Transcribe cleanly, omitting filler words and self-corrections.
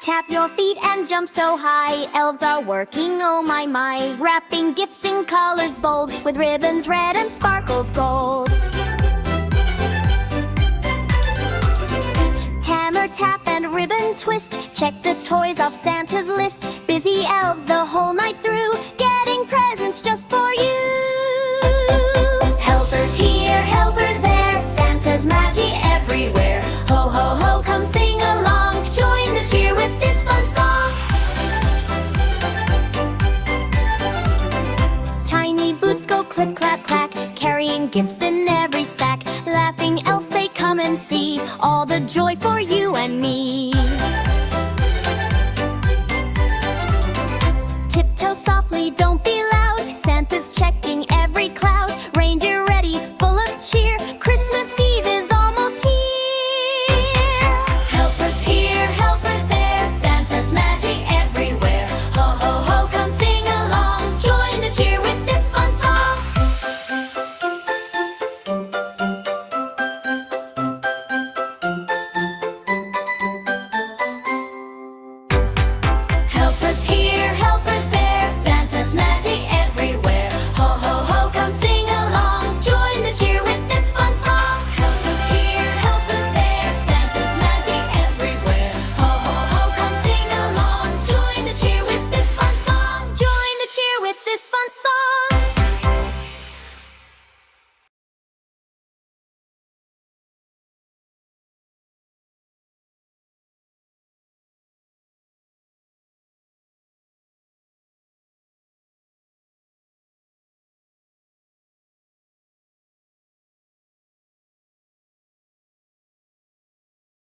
Tap your feet and jump so high. Elves are working, oh my my. Wrapping gifts in colors bold, with ribbons red and sparkles gold. Hammer, tap, and ribbon twist. Check the toys off Santa's list. Busy elves the whole night through, getting presents just for you. Helpers here, helpers there, Santa's magic everywhere. Ho, ho, ho, come sing along. Join the cheer with this fun song. Tiny boots go clip, clap, clack, carrying gifts in every sack. Laughing elves say come and see all the joy for